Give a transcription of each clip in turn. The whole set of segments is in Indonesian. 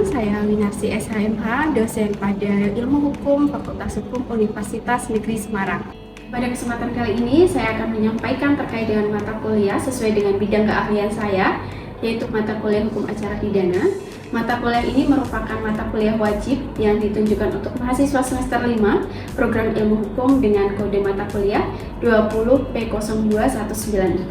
saya Winarsi SHMH, dosen pada Ilmu Hukum Fakultas Hukum Universitas Negeri Semarang. Pada kesempatan kali ini, saya akan menyampaikan terkait dengan mata kuliah sesuai dengan bidang keahlian saya, yaitu mata kuliah Hukum Acara Pidana. Mata kuliah ini merupakan mata kuliah wajib yang ditunjukkan untuk mahasiswa semester 5 program ilmu hukum dengan kode mata kuliah 20P02194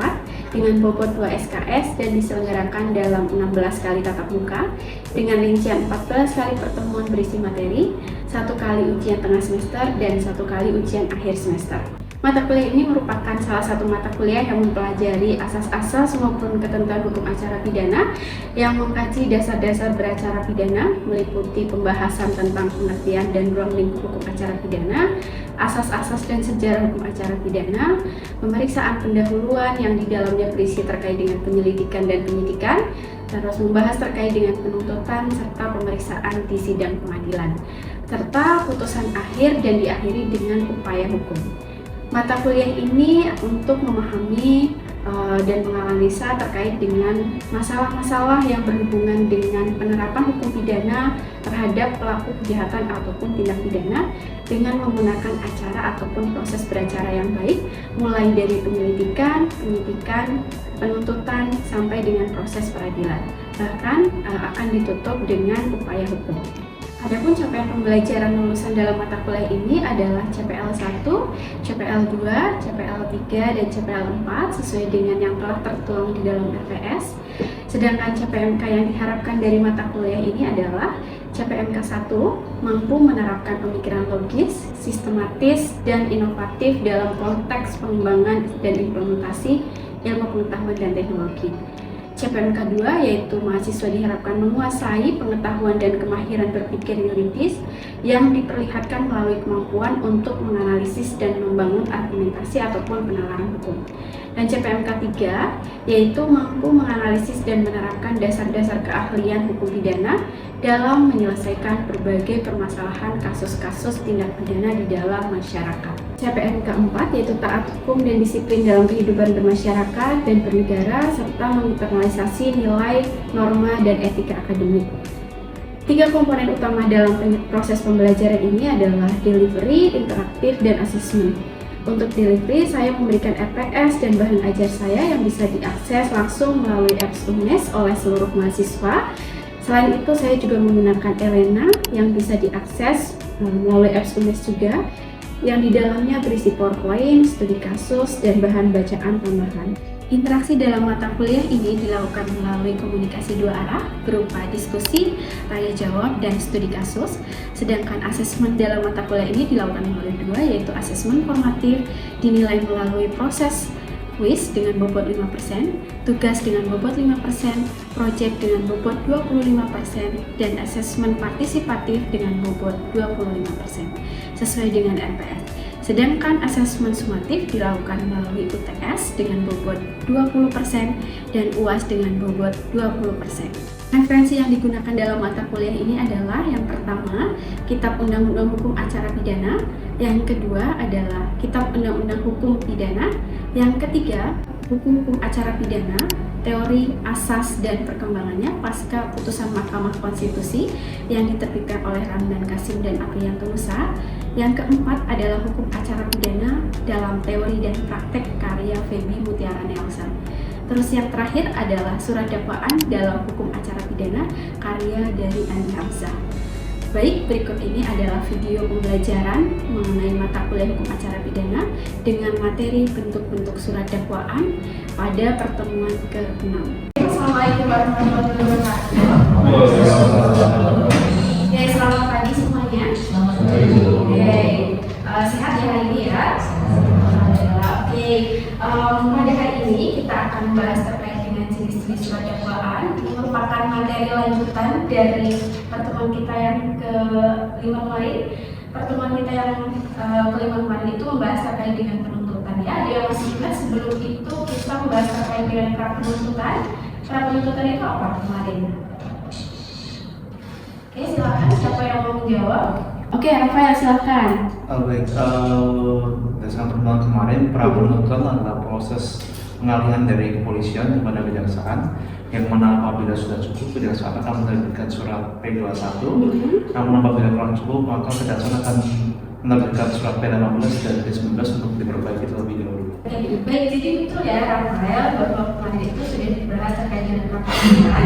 dengan bobot 2 SKS dan diselenggarakan dalam 16 kali tatap muka dengan rincian 14 kali pertemuan berisi materi, 1 kali ujian tengah semester, dan 1 kali ujian akhir semester. Mata kuliah ini merupakan salah satu mata kuliah yang mempelajari asas-asas maupun ketentuan hukum acara pidana yang mengkaji dasar-dasar beracara pidana, meliputi pembahasan tentang pengertian dan ruang lingkup hukum acara pidana, asas-asas dan sejarah hukum acara pidana, pemeriksaan pendahuluan yang di dalamnya berisi terkait dengan penyelidikan dan penyidikan, terus membahas terkait dengan penuntutan serta pemeriksaan di sidang pengadilan, serta putusan akhir dan diakhiri dengan upaya hukum. Mata kuliah ini untuk memahami dan menganalisa terkait dengan masalah-masalah yang berhubungan dengan penerapan hukum pidana terhadap pelaku kejahatan ataupun tindak pidana dengan menggunakan acara ataupun proses beracara yang baik, mulai dari penyelidikan, penyidikan, penuntutan, sampai dengan proses peradilan. Bahkan akan ditutup dengan upaya hukum. Adapun capaian pembelajaran lulusan dalam mata kuliah ini adalah CPL 1, CPL 2, CPL 3, dan CPL 4 sesuai dengan yang telah tertuang di dalam RPS. Sedangkan CPMK yang diharapkan dari mata kuliah ini adalah CPMK 1 mampu menerapkan pemikiran logis, sistematis, dan inovatif dalam konteks pengembangan dan implementasi ilmu pengetahuan dan teknologi. CPMK 2 yaitu mahasiswa diharapkan menguasai pengetahuan dan kemahiran berpikir yuridis yang diperlihatkan melalui kemampuan untuk menganalisis dan membangun argumentasi ataupun penalaran hukum. Dan CPMK 3 yaitu mampu menganalisis dan menerapkan dasar-dasar keahlian hukum pidana dalam menyelesaikan berbagai permasalahan kasus-kasus tindak pidana di dalam masyarakat. CPMK 4 yaitu taat hukum dan disiplin dalam kehidupan bermasyarakat dan bernegara serta menginternalisasi nilai, norma, dan etika akademik. 3 komponen utama dalam proses pembelajaran ini adalah delivery, interaktif, dan asesmen. Untuk delivery, saya memberikan RPS dan bahan ajar saya yang bisa diakses langsung melalui apps UNES oleh seluruh mahasiswa. Selain itu, saya juga menggunakan Elena yang bisa diakses melalui apps UNES juga, yang di dalamnya berisi PowerPoint, studi kasus, dan bahan bacaan tambahan. Interaksi dalam mata kuliah ini dilakukan melalui komunikasi 2 arah berupa diskusi, tanya jawab, dan studi kasus. Sedangkan asesmen dalam mata kuliah ini dilakukan melalui 2, yaitu asesmen formatif dinilai melalui proses kuis dengan bobot 5%, tugas dengan bobot 5%, proyek dengan bobot 25%, dan asesmen partisipatif dengan bobot 25% sesuai dengan RPS. Sedangkan asesmen sumatif dilakukan melalui UTS dengan bobot 20% dan UAS dengan bobot 20%. Referensi yang digunakan dalam mata kuliah ini adalah yang pertama, Kitab Undang-Undang Hukum Acara Pidana, yang kedua adalah Kitab Undang-Undang Hukum Pidana, yang ketiga, Hukum-Hukum Acara Pidana, Teori, Asas, dan Perkembangannya pasca putusan Mahkamah Konstitusi yang diterbitkan oleh Ramdan Kasim dan Apriyanto Nusa. Yang keempat adalah Hukum Acara Pidana dalam Teori dan Praktek karya Feby Mutiara Nelsa. Terus yang terakhir adalah Surat Dakwaan dalam Hukum Acara Pidana karya dari Andi Hamzah. Baik, berikut ini adalah video pembelajaran mengenai mata kuliah Hukum Acara Pidana dengan materi bentuk-bentuk surat dakwaan pada pertemuan ke-6. Assalamualaikum warahmatullahi wabarakatuh. Oke, selamat pagi semuanya. Sehat ya hari ini ya? Oke, pada hari ini kita akan membahas terkait dengan jenis-jenis surat dakwaan. Ini merupakan materi lanjutan dari pertemuan kita yang ke-5 kemarin. Pertemuan kita yang ke-5 kemarin itu membahas terkait dengan penuntutan ya. Ada yang masih ingat sebelum itu kita membahas terkait dengan pra penuntutan. Pra penuntutan itu apa kemarin? Oke, silakan siapa yang mau menjawab? Oke, Rafael silakan. Baik, berdasarkan pertemuan kemarin, pra penuntutan adalah proses pengalihan dari kepolisian kepada kejaksaan yang mana apabila sudah cukup kejaksaan akan menerbitkan surat P21. Namun apabila kurang cukup maka kejaksaan akan menerbitkan surat P18 dan P19 untuk diperbaiki terlebih dahulu. Baik, jadi betul ya Rafael bahwa kemarin itu sudah dibahas terkait dengan perkara,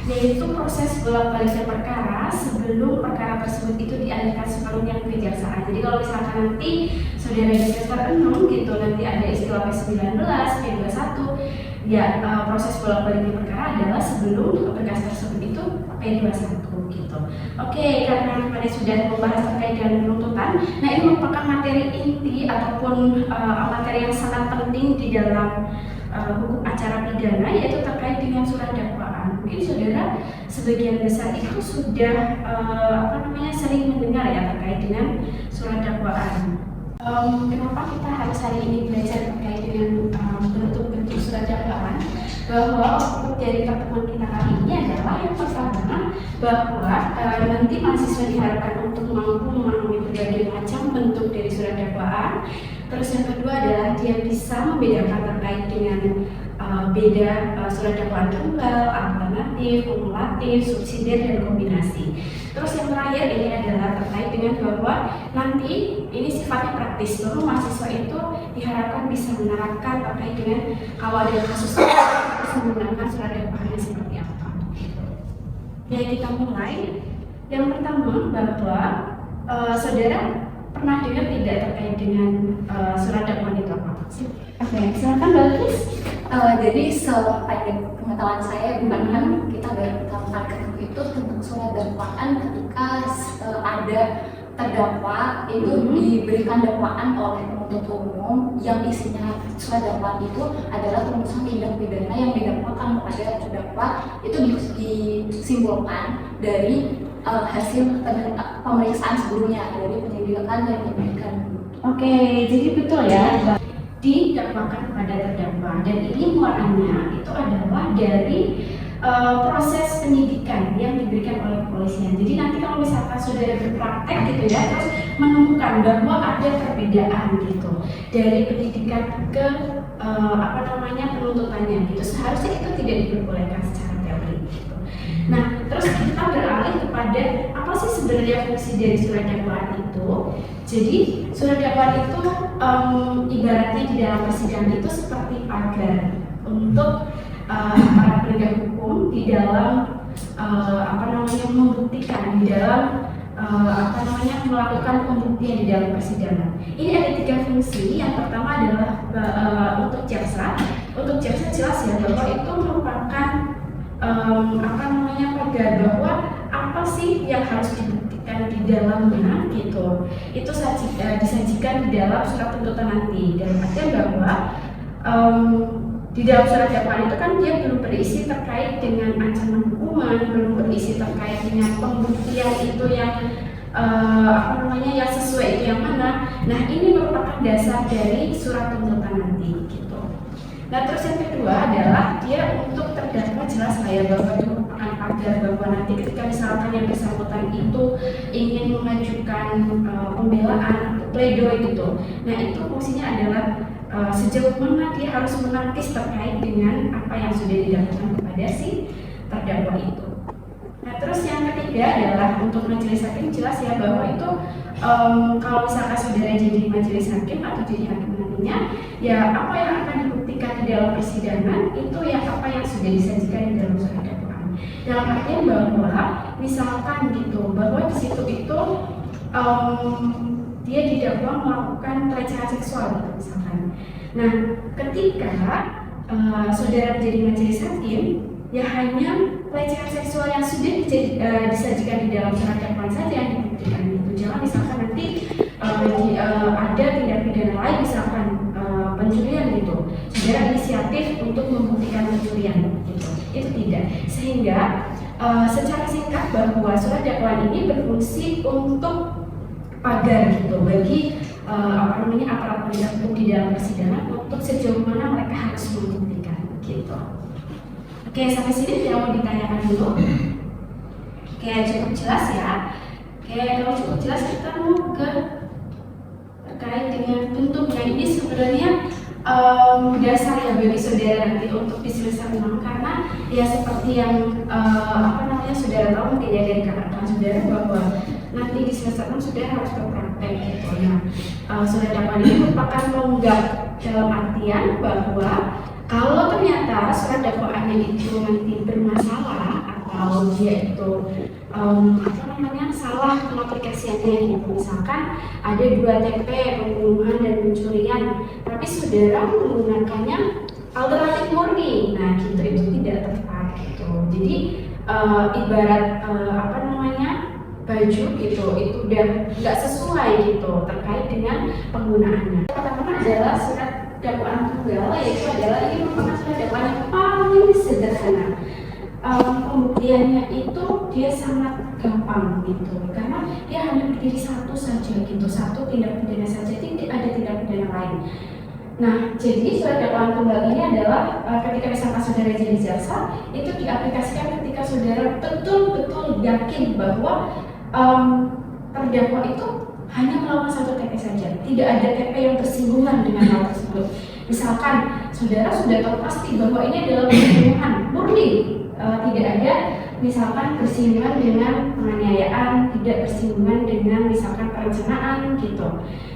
yaitu proses bolak-baliknya perkara sebelum perkara tersebut itu dialihkan sepenuhnya ke kejaksaan. Jadi kalau misalkan nanti saudara di semester 6 gitu nanti ada istilah P19, P21, ya proses bolak-baliknya perkara adalah sebelum berkas tersebut itu P21 gitu. Oke, karena kemarin sudah membahas terkait dengan penuntutan, nah ini merupakan materi inti ataupun materi yang sangat penting di dalam hukum acara pidana, yaitu terkait dengan surat dakwaan. Mungkin saudara sebagian besar itu sudah sering mendengar ya terkait dengan surat dakwaan. Kenapa kita harus hari ini belajar terkait dengan bentuk-bentuk surat dakwaan? Bahwa output dari pertemuan kita kali ini adalah yang pertama bahwa nanti mahasiswa diharapkan untuk mampu memahami berbagai macam bentuk dari surat dakwaan. Terus yang kedua adalah dia bisa membedakan terkait dengan beda surat dakwaan tunggal, alternatif, kumulatif, subsidiar, dan kombinasi. Terus yang terakhir ini adalah terkait dengan bahwa nanti ini sifatnya praktis, bahwa mahasiswa itu diharapkan bisa menerapkan terkait dengan kalau ada kasus bisa menggunakan surat dakwaannya seperti apa. Ya kita mulai. Yang pertama bahwa saudara pernah dengar tidak terkait dengan surat dakwaan itu apa? Oke, silakan Balkis. Jadi sepengetahuan pengetahuan saya, bahkan kita baru pertama kali ketemu itu tentang surat dakwaan ketika ada terdakwa itu diberikan dakwaan oleh penuntut umum yang isinya surat dakwaan itu adalah rumusan tindak pidana yang didakwakan kepada terdakwa itu disimpulkan dari hasil pemeriksaan sebelumnya dari penyidikan dan penyidikan. Oke, jadi betul ya, didakwakan kepada terdakwa, dan ini muatannya itu adalah dari proses penyidikan yang diberikan oleh kepolisian. Jadi nanti kalau misalkan saudara berpraktek gitu ya, terus menemukan bahwa ada perbedaan gitu dari penyidikan ke penuntutannya gitu, seharusnya itu tidak diperbolehkan secara teori gitu. Nah, terus kita beralih kepada apa sih sebenarnya fungsi dari surat dakwaan itu. Jadi surat dakwaan itu ibaratnya di dalam persidangan itu seperti pagar untuk para penegak hukum di dalam membuktikan, di dalam melakukan pembuktian di dalam persidangan. Ini ada 3 fungsi. Yang pertama adalah untuk jaksa. Untuk jaksa jelas ya bahwa itu merupakan pagar bahwa apa sih yang harus dibuktikan di dalamnya gitu. Itu disajikan di dalam surat tuntutan nanti. Dan artinya bahwa di dalam surat dakwaan itu kan dia belum berisi terkait dengan ancaman hukuman, belum berisi terkait dengan pembuktian itu yang yang sesuai itu yang mana. Nah, ini merupakan dasar dari surat tuntutan nanti gitu. Nah, terus yang kedua adalah dia untuk terdakwa jelas ya bahwa itu merupakan pagar bahwa nanti ketika misalkan yang bersangkutan itu ingin mengajukan pembelaan, pledoi gitu. Nah, itu fungsinya adalah sejauh mana dia harus menangkis terkait dengan apa yang sudah dilakukan kepada si terdakwa itu. Nah, terus yang ketiga adalah untuk majelis hakim jelas ya bahwa itu kalau misalkan saudara jadi majelis hakim atau jadi hakim nantinya, ya apa yang akan dibuktikan di dalam persidangan itu ya apa yang sudah disajikan di dalam surat dakwaan. Dalam artian bahwa misalkan gitu bahwa di situ itu dia didakwa melakukan pelecehan seksual gitu misalkan. Nah, ketika saudara menjadi majelis hakim, ya hanya pelecehan seksual yang sudah disajikan di dalam surat dakwaan saja yang dibuktikan gitu. Jangan misalkan nanti ada tindak pidana lain misalkan pencurian gitu. Saudara inisiatif untuk membuktikan pencurian gitu. Itu tidak. Sehingga secara singkat bahwa surat dakwaan ini berfungsi untuk pagar gitu bagi aparat penegak hukum di dalam persidangan untuk sejauh mana mereka harus membuktikan gitu. Oke, sampai sini tidak mau ditanyakan dulu. Oke, cukup jelas ya. Oke, kalau cukup jelas kita mau ke terkait dengan bentuknya. Ini sebenarnya dasar ya bagi saudara nanti untuk di semester 6, karena ya seperti yang saudara tahu mungkin ya dari kakak saudara bahwa nanti di semester 6 saudara harus berpraktek gitu. Nah, surat dakwaan ini merupakan tonggak dalam artian bahwa kalau ternyata surat dakwaannya itu nanti bermasalah atau dia itu salah pengaplikasiannya gitu. Misalkan ada 2 TP pembunuhan dan pencurian, tapi saudara menggunakannya alternatif murni, nah gitu itu tidak tepat gitu. Jadi ibarat baju gitu, itu udah nggak sesuai gitu terkait dengan penggunaannya. Pertama adalah surat dakwaan tunggal, yaitu adalah ini merupakan surat dakwaan yang paling sederhana. Pembuktiannya itu dia sangat gampang gitu, karena dia hanya berdiri satu saja gitu, satu tindak pidana saja, tidak ada tindak pidana lain. Nah, jadi surat dakwaan tunggal ini adalah ketika misalkan saudara jadi jaksa, itu diaplikasikan ketika saudara betul-betul yakin bahwa terdakwa itu hanya melakukan satu TP saja, tidak ada TP yang bersinggungan dengan hal tersebut. Misalkan saudara sudah tahu pasti bahwa ini adalah pembunuhan murni, tidak ada misalkan bersinggungan dengan penganiayaan, tidak bersinggungan dengan misalkan perencanaan gitu.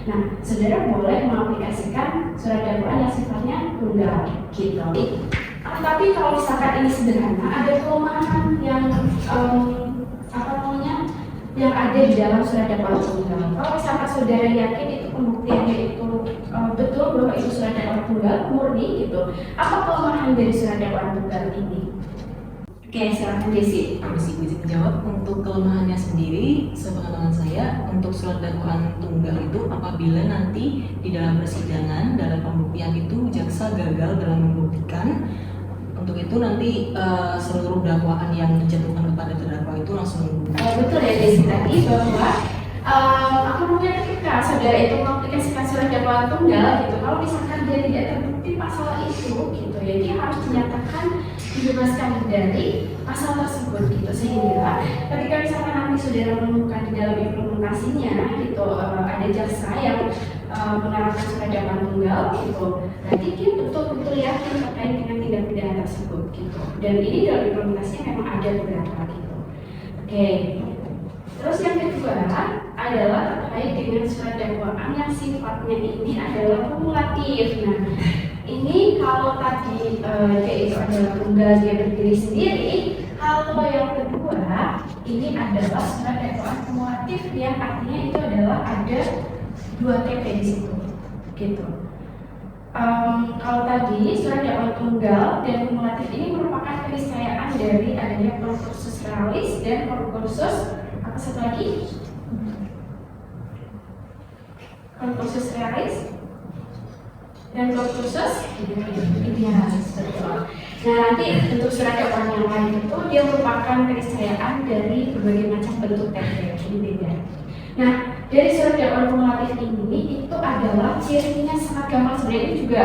Nah, saudara boleh mengaplikasikan surat dakwaan yang sifatnya tunggal gitu. Tapi kalau misalkan ini sederhana, ada kelemahan yang yang ada di dalam surat dakwaan tunggal. Kalau misalkan saudara yakin itu pembuktiannya itu betul bahwa itu surat dakwaan tunggal murni gitu, apa kelemahan dari surat dakwaan tunggal ini? Oke, silakan Desi. Bisa menjawab. Untuk kelemahannya sendiri, sepengetahuan saya, untuk surat dakwaan tunggal itu apabila nanti di dalam persidangan, dalam pembuktian itu jaksa gagal dalam membuktikan, untuk itu nanti seluruh dakwaan yang dijatuhkan kepada terdakwa itu langsung betul ya Desi tadi bahwa ketika saudara itu mengaplikasikan surat dakwaan tunggal gitu, kalau misalkan dia tidak terbukti pasal itu gitu ya, dia harus dinyatakan dibebaskan dari pasal tersebut gitu, sehingga ketika misalkan nanti saudara menemukan di dalam implementasinya gitu ada jaksa yang menerapkan surat dakwaan tunggal gitu, berarti dia betul-betul yakin terkait dengan tindak pidana tersebut gitu, dan ini dalam implementasinya memang ada beberapa gitu. Oke. Terus yang kedua adalah terkait dengan surat dakwaan yang sifatnya ini adalah kumulatif. Nah, ini kalau tadi dia itu adalah tunggal, dia berdiri sendiri. Kalau yang kedua ini adalah surat dakwaan kumulatif yang artinya itu adalah ada 2 TP di situ, gitu. Kalau tadi surat dakwaan tunggal dan kumulatif ini merupakan keniscayaan dari adanya concursus realis dan concursus apa satu lagi? Concursus realis dan concursus idealis. Nah, nanti untuk surat dakwaan yang lain itu dia merupakan keniscayaan dari berbagai macam bentuk TP, ini beda. Nah, dari surat dakwaan kumulatif ini itu adalah cirinya sangat gampang, sebenarnya ini juga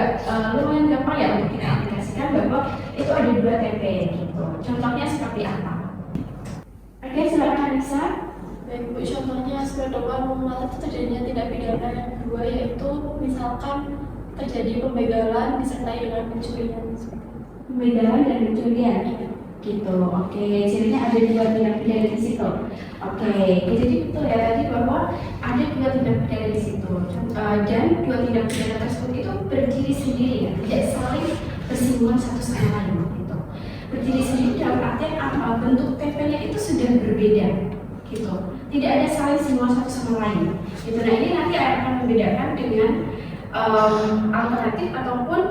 lumayan gampang ya untuk kita aplikasikan bahwa itu ada 2 TP gitu. Contohnya seperti apa? Oke, silakan Anissa. Baik Bu, contohnya surat dakwaan kumulatif itu terjadinya tindak pidana yang kedua, yaitu misalkan terjadi pembegalan disertai dengan pencurian. Pembegalan dan pencurian gitu. Oke, cirinya ada 2 tindak pidana di situ. Oke, jadi betul ya tadi bahwa ada 2 tindak pidana di situ, dan 2 tindak pidana tersebut itu berdiri sendiri ya, tidak saling bersinggungan satu sama lain gitu. Berdiri sendiri dalam artian apa? Bentuk TP-nya itu sudah berbeda gitu, tidak ada saling singgungan satu sama lain gitu. Nah, ini nanti akan membedakan dengan alternatif ataupun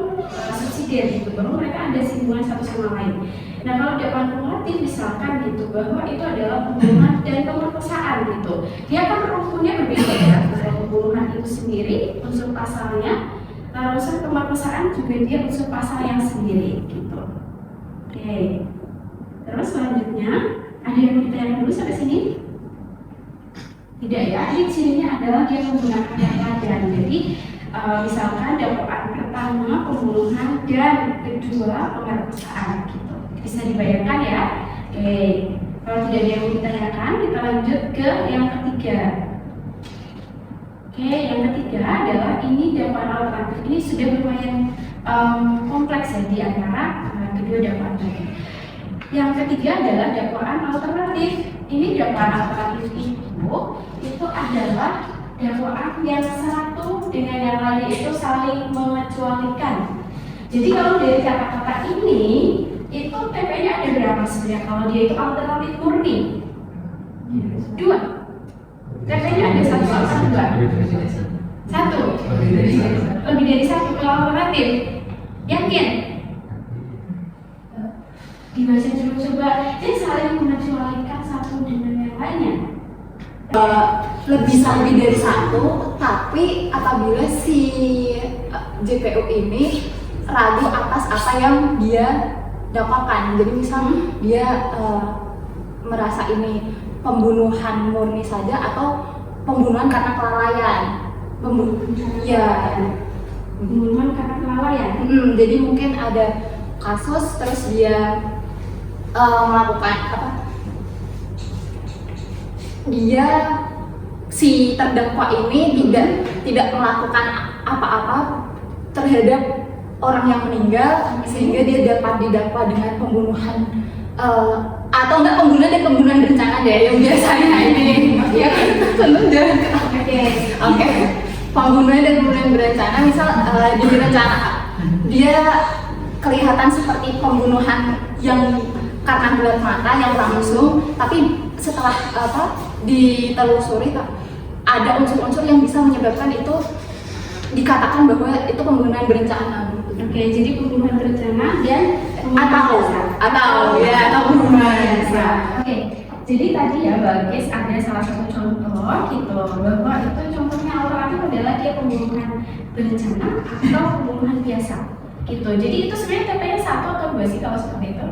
subsidiar gitu, bahwa mereka ada singgungan satu sama lain. Nah, kalau dakwaan kumulatif misalkan gitu bahwa itu adalah pembunuhan dan pemerkosaan gitu, dia kan rukunnya berbeda ya. Kalau pembunuhan itu sendiri unsur pasalnya, lalu unsur pemerkosaan juga dia unsur pasal yang sendiri gitu. Oke, terus selanjutnya ada yang mau ditanyakan dulu sampai sini? Tidak ya, ini cirinya adalah dia menggunakan yang lain. Jadi misalkan dakwaan pertama pembunuhan dan kedua pemerkosaan gitu. Bisa dibayangkan ya. Oke, kalau tidak ada yang mau ditanyakan, kita lanjut ke yang ketiga. Oke, yang ketiga ketiga adalah ini dakwaan alternatif. Ini sudah lumayan kompleks ya di antara kedua dakwaan tadi. Yang ketiga adalah dakwaan alternatif. Ini dakwaan alternatif itu adalah dakwaan yang satu dengan yang lain itu saling mengecualikan. Jadi kalau dari kata-kata ini itu TP-nya ada berapa sebenarnya? Kalau dia itu alternatif murni, 2. TP-nya ada 1 atau 2? 1. Lebih dari 1 kalau alternatif. Yakin? Dibaca dulu coba. Dia saling mengecualikan satu dengan yang lainnya. Lebih dari 1, tapi apabila si JPU ini ragu atas apa yang dia dakwakan. Jadi misalnya dia merasa ini pembunuhan murni saja atau pembunuhan karena kelalaian. Pembunuhan karena kelalaian. Jadi mungkin ada kasus terus dia melakukan apa? Dia si terdakwa ini tidak melakukan apa-apa terhadap orang yang meninggal sehingga dia dapat didakwa dengan pembunuhan atau enggak pembunuhan dan pembunuhan berencana deh yang biasanya ini ya oke pembunuhan dan pembunuhan berencana misal dia kelihatan seperti pembunuhan yang karena gelap mata yang langsung, tapi setelah ditelusuri ada unsur-unsur yang bisa menyebabkan itu dikatakan bahwa itu pembunuhan berencana. Oke, jadi pembunuhan berencana dan atau pembunuhan berencana. Oke, jadi tadi ya Bagus ada salah satu contoh gitu bahwa itu contohnya alternatif adalah dia pembunuhan berencana atau pembunuhan biasa gitu. Jadi itu sebenarnya TP-nya 1 atau 2 sih kalau seperti itu?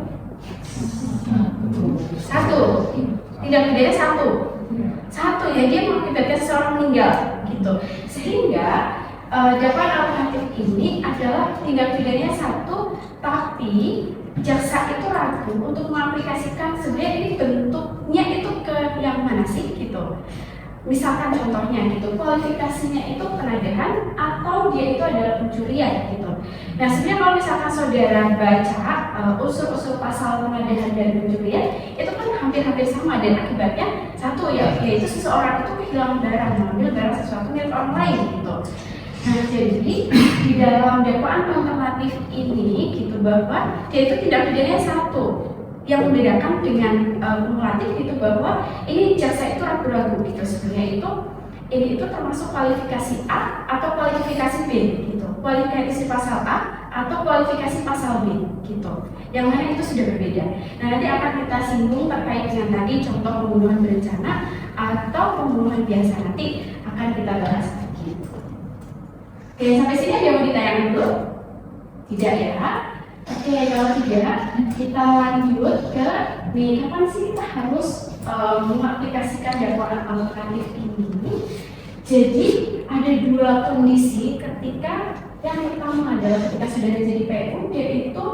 1. Tidak bedanya 1 ya, dia mengakibatkan seseorang meninggal gitu. Sehingga dakwaan alternatif ini adalah tindak pidananya 1, tapi jaksa itu ragu untuk mengaplikasikan sebenarnya ini bentuknya itu ke yang mana sih gitu. Misalkan contohnya gitu, kualifikasinya itu penadahan atau dia itu adalah pencurian gitu. Nah sebenarnya kalau misalkan saudara baca unsur-unsur pasal penadahan dan pencurian itu kan hampir-hampir sama dan akibatnya 1 yaitu seseorang itu kehilangan barang, mengambil barang sesuatu milik orang lain gitu. Nah jadi di dalam dakwaan alternatif ini gitu bahwa dia itu tidak pidananya 1. Yang membedakan dengan kumulatif itu bahwa ini jaksa itu ragu-ragu gitu sebenarnya ini itu termasuk kualifikasi A atau kualifikasi B gitu, kualifikasi pasal A atau kualifikasi pasal B gitu, yang mana itu sudah berbeda. Nah nanti akan kita singgung terkait dengan tadi contoh pembunuhan berencana atau pembunuhan biasa, nanti akan kita bahas lagi. Oke, sampai sini ada yang mau ditanyakan dulu? Tidak ya? Oke, kalau tidak, kita lanjut ke kapan sih kita harus mengaplikasikan dakwaan alternatif ini. Jadi ada 2 kondisi ketika yang pertama adalah ketika saudara jadi PU, dia itu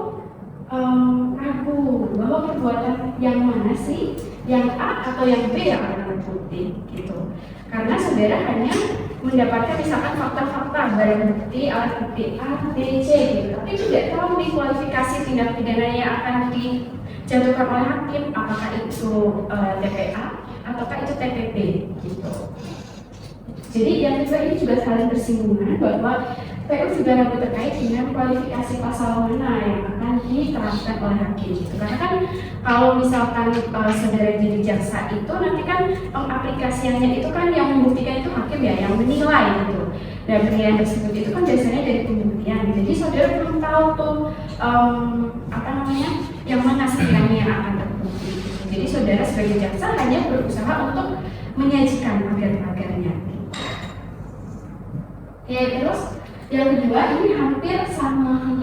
ragu bahwa perbuatan yang mana sih, yang A atau yang B yang akan terbukti gitu. Karena saudara hanya mendapatkan misalkan fakta-fakta barang bukti, alat bukti A, B, C gitu, tapi tidak tahu nih kualifikasi tindak pidana yang akan dijatuhkan oleh hakim, apakah itu TPA ataukah itu TPP gitu. Jadi yang kedua ini juga saling bersinggungan bahwa PU juga ragu terkait dengan kualifikasi pasal mana yang akan diterapkan oleh hakim gitu. Karena kan kalau misalkan saudara jadi jaksa itu nanti kan pengaplikasiannya itu kan yang membuktikan itu hakim ya, yang menilai gitu. Dan penilaian tersebut itu kan biasanya dari pembuktian. Jadi saudara belum tahu tuh yang mana sekiranya yang akan terbukti. Jadi saudara sebagai jaksa hanya berusaha untuk menyajikan pagar-pagarnya. Ya terus yang kedua ini hampir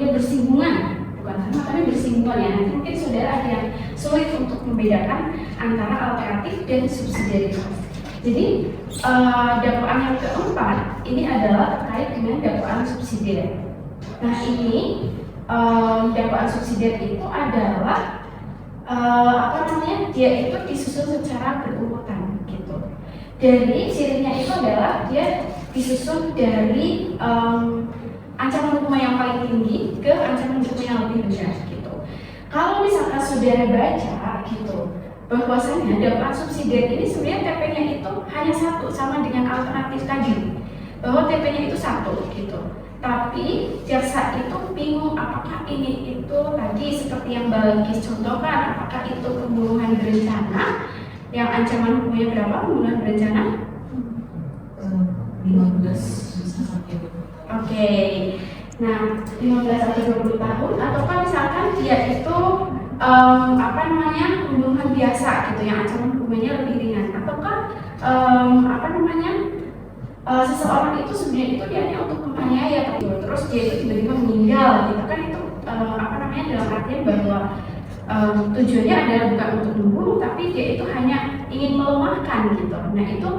bersinggungan, bukan sama tapi bersinggungan ya. Nanti mungkin saudara ada yang sulit untuk membedakan antara alternatif dan subsidiaritas. Jadi dakwaan yang keempat ini adalah terkait dengan dakwaan subsidiar. Nah ini dakwaan subsidiar itu adalah dia itu disusun secara berurutan gitu. dari cirinya itu adalah dia disusun dari ancaman hukuman yang paling tinggi ke ancaman hukuman yang lebih rendah gitu. Kalau misalkan saudara baca gitu, bahwasanya dakwaan subsidiar ini sebenarnya TP-nya itu hanya satu, sama dengan alternatif tadi, bahwa TP-nya itu satu gitu. Tapi jaksa itu bingung apakah ini itu tadi seperti yang Mbak Lekis contohkan, apakah itu pembunuhan berencana yang ancaman hukumnya berapa? Pembunuhan berencana 15 bisa sampai 20. Oke. Nah, 15 atau 20 tahun, ataukah misalkan dia itu pembunuhan biasa gitu yang ancaman hukumannya lebih ringan, ataukah seseorang itu sebenarnya itu dia hanya untuk menganiaya gitu, terus dia itu tiba-tiba meninggal gitu kan, itu dalam artian bahwa tujuannya adalah bukan untuk membunuh, tapi dia itu hanya ingin melemahkan gitu. Nah itu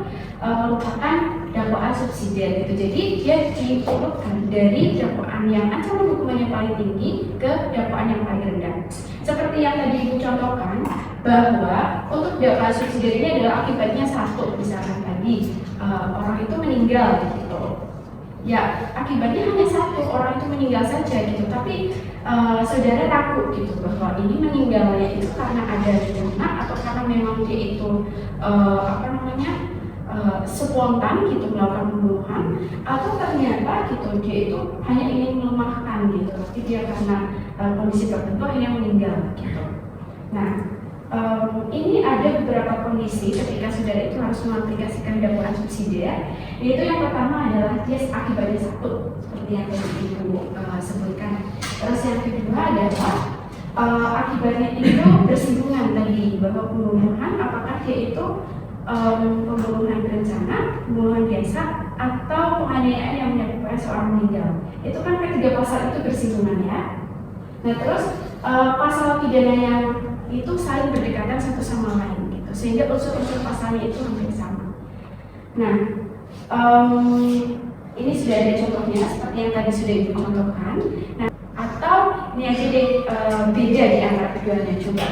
merupakan dakwaan subsidiar gitu. Jadi dia diurutkan dari dakwaan yang ancaman hukumannya paling tinggi ke dakwaan yang paling rendah. Seperti yang tadi Ibu contohkan, bahwa untuk dakwaan subsidiar ini adalah akibatnya satu, misalkan tadi orang itu meninggal gitu. Ya akibatnya hanya satu, orang itu meninggal saja gitu. Tapi saudara ragu gitu bahwa ini meninggalnya itu karena ada rencana atau karena memang dia itu spontan gitu melakukan pembunuhan, atau ternyata gitu dia itu hanya ingin melemahkan gitu, tapi dia karena kondisi tertentu akhirnya meninggal gitu. Nah ini ada beberapa kondisi ketika saudara itu harus mengaplikasikan dakwaan subsidiar, yaitu yang pertama adalah dia akibatnya satu seperti yang tadi Ibu sebutkan. Terus yang kedua adalah akibatnya itu bersinggungan tadi, bahwa pembunuhan apakah dia itu pembunuhan berencana, pembunuhan biasa, atau penganiayaan yang menyebabkan seorang meninggal. Itu kan ketiga pasal itu bersinggungan ya. Nah terus pasal pidana yang itu saling berdekatan satu sama lain gitu, sehingga unsur-unsur pasalnya itu hampir sama. Nah ini sudah ada contohnya seperti yang tadi sudah Ibu contohkan. Nah atau ini aja deh beda di antara keduanya, coba.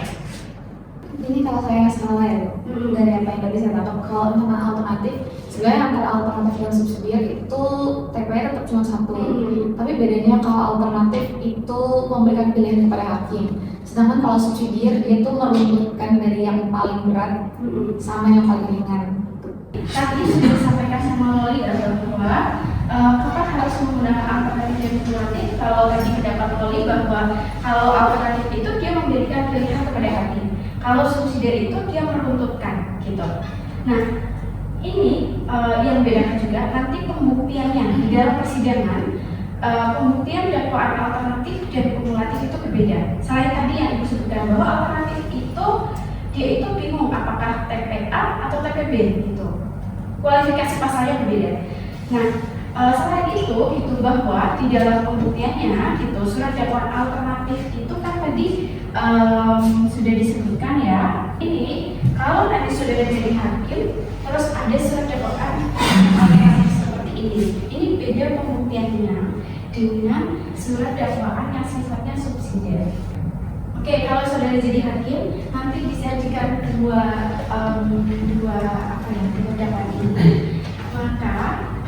Ini kalau saya salah ya, dari apa yang tadi saya tahu, kalau tentang alternatif, sebenarnya antara alternatif dan subsidiar itu TPR tetap cuma satu. Tapi bedanya kalau alternatif itu memberikan pilihan kepada hakim, sedangkan kalau subsidiar dia tuh meruntutkan dari yang paling berat sama yang paling ringan. Tadi sudah disampaikan sama Loli bahwa kapan harus menggunakan alternatif dan kumulatif. Kalau tadi pendapat Loli bahwa kalau alternatif itu dia memberikan pilihan kepada hakim, kalau subsidiar itu dia meruntutkan gitu. Nah ini yang membedakan juga nanti pembuktiannya di dalam persidangan. Pembuktian dakwaan alternatif dan kumulatif itu berbeda. Selain tadi yang Ibu sebutkan bahwa alternatif itu dia itu bingung apakah TPA atau TPB gitu. Kualifikasi pasalnya berbeda. Nah selain itu bahwa di dalam pembuktiannya gitu, surat dakwaan alternatif itu kan tadi sudah disebutkan ya. Ini kalau nanti sudah jadi hakim, terus ada surat dakwaan alternatif seperti ini beda pembuktiannya dengan surat dakwaan yang sifatnya subsidiar. Oke, kalau saudara jadi hakim, nanti disajikan dua dakwaan ini. Maka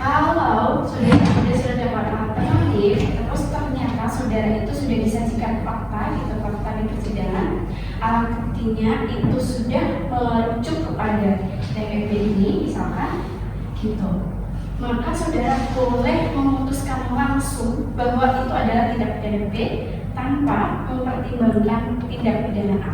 kalau sudah ada surat dakwaan alternatif, terus ternyata saudara itu sudah disajikan fakta di persidangan, alat buktinya itu sudah merujuk kepada TPP ini misalkan gitu, maka saudara boleh memutuskan langsung bahwa itu adalah tindak pidana B tanpa mempertimbangkan tindak pidana A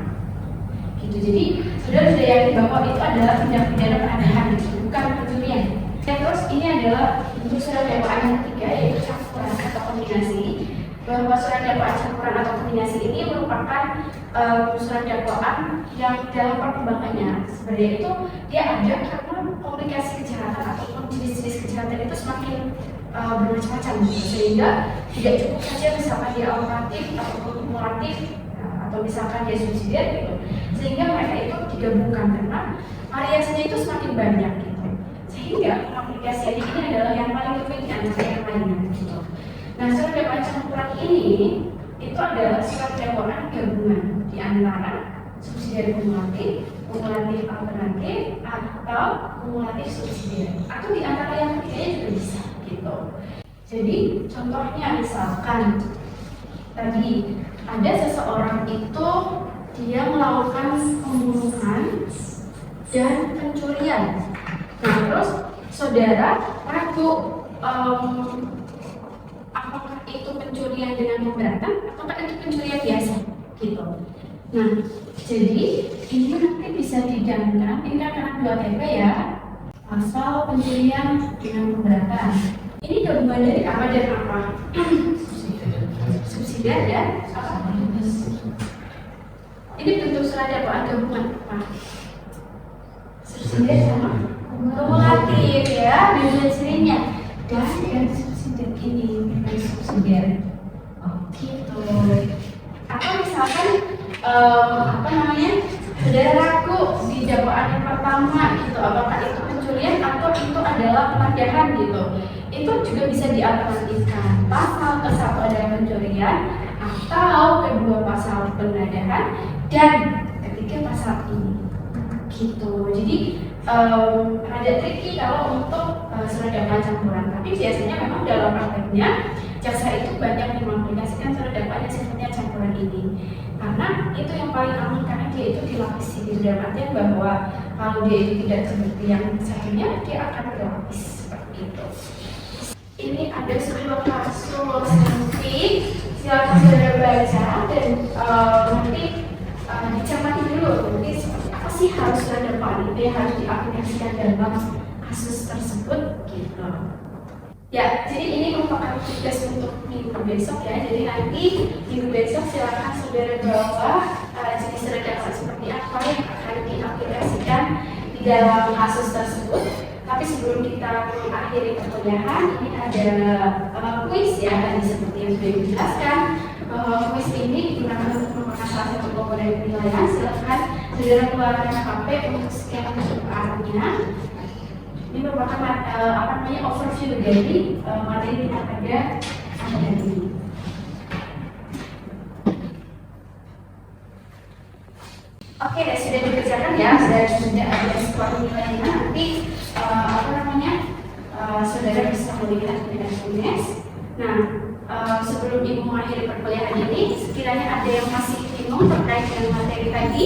gitu. Jadi saudara sudah yakin bahwa itu adalah tindak pidana penahanan gitu, bukan pencurian. Terus ini adalah untuk surat dakwaan yang ketiga, yaitu campuran atau kombinasi. Bahwa surat dakwaan campuran atau kombinasi ini merupakan surat dakwaan yang dalam perkembangannya sebenarnya itu dia ada karena komplikasi kejahatan ataupun jenis-jenis kejahatan itu semakin bermacam-macam gitu. Sehingga tidak cukup saja misalkan dia alternatif ataupun kumulatif atau misalkan dia subsidiar gitu, sehingga mereka itu digabungkan karena variasinya itu semakin banyak gitu. Sehingga aplikasi ini adalah yang paling rumit di antara yang lainnya gitu. Nah, surat dakwaan campuran ini itu adalah surat dakwaan gabungan di antara subsidiar kumulatif kumulatif alternatif atau kumulatif subsidiar, atau di antara yang ketiganya juga bisa gitu. Jadi contohnya misalkan tadi ada seseorang itu dia melakukan pembunuhan dan pencurian. Nah terus saudara ragu apakah itu pencurian dengan memberatkan ataukah itu pencurian biasa gitu. Nah jadi ini nanti bisa didalilkan, ini kan karena 2 TP ya, pasal pencurian dengan memberatkan. Ini gabungan dari apa dan apa? Subsidiar dan apa? Ini bentuk surat dakwaan gabungan apa? Subsidiar sama kumulatif ya, dengan cirinya dan subsidiar ini bukan subsidiar. Oh gitu. Atau misalkan saudara ragu di dakwaan yang pertama gitu, apakah itu pencurian atau itu adalah penadahan gitu. Itu juga bisa dialternatifkan. Pasal ke-1 adalah pencurian, atau kedua pasal penadahan, dan ketiga pasal ini gitu. Jadi ada tricky kalau untuk surat dakwaan campuran, tapi biasanya memang dalam prakteknya jaksa itu banyak mengaplikasikan surat dakwaan yang sifatnya campuran ini, karena itu yang paling aman, karena dia itu dilapisi di dalam artian bahwa kalau dia itu tidak terbukti yang satunya, dia akan berlapis seperti itu. Ini ada sebuah kasus nanti silakan saudara baca dan nanti dicermati dulu nanti seperti apa sih harus surat dakwaan itu yang harus diaplikasikan dalam kasus tersebut gitu. Ya, jadi ini merupakan tugas untuk minggu besok ya. Jadi nanti minggu besok silakan saudara bawa jenis surat dakwaan seperti apa yang akan diaplikasikan di dalam kasus tersebut. Tapi sebelum kita mengakhiri perkuliahan, ini ada kuis ya, tadi seperti yang sudah dijelaskan. Kuis ini digunakan untuk merupakan salah satu komponen penilaian. Silakan saudara keluarkan HP untuk scan QR-nya. Ini merupakan overview dari materi yang ada hari ini. Oke, sudah dikerjakan ya, sudah ada skor nilainya. Nanti saudara bisa melihat dengan tulis. Nah, sebelum ibu mengakhiri perkuliahan ini, sekiranya ada yang masih bingung terkait dengan materi tadi,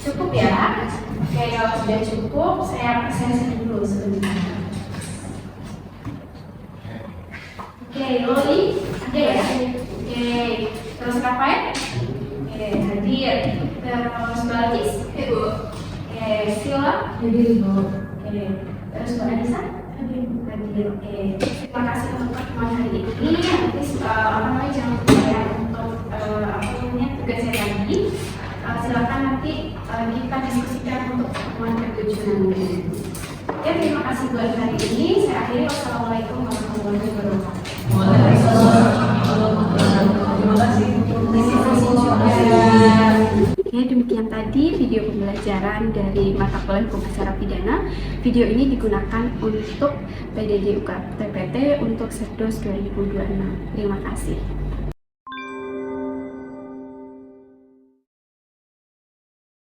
cukup ya. Oke, kalau sudah cukup, saya presentasi dulu sebentar. Oke, Loli, ada ya? Oke, terus Rafael? Oke, hadir. Terus Mbak Latis? Ibu. Oke, Sila? Hadir, Ibu. Oke, terus Mbak Anissa? Hadir. Oke, terima kasih untuk pertemuan hari ini. Nanti jangan lupa ya untuk tugas saya tadi. Silakan nanti kita diskusikan untuk pertemuan ke-7 nanti. Oke, terima kasih buat hari ini. Saya akhiri. Wassalamualaikum warahmatullahi wabarakatuh. Terima kasih. Oke, demikian tadi video pembelajaran dari mata kuliah Hukum Acara Pidana. Video ini digunakan untuk PDD UKT TPT untuk Setdos 2026. Terima kasih.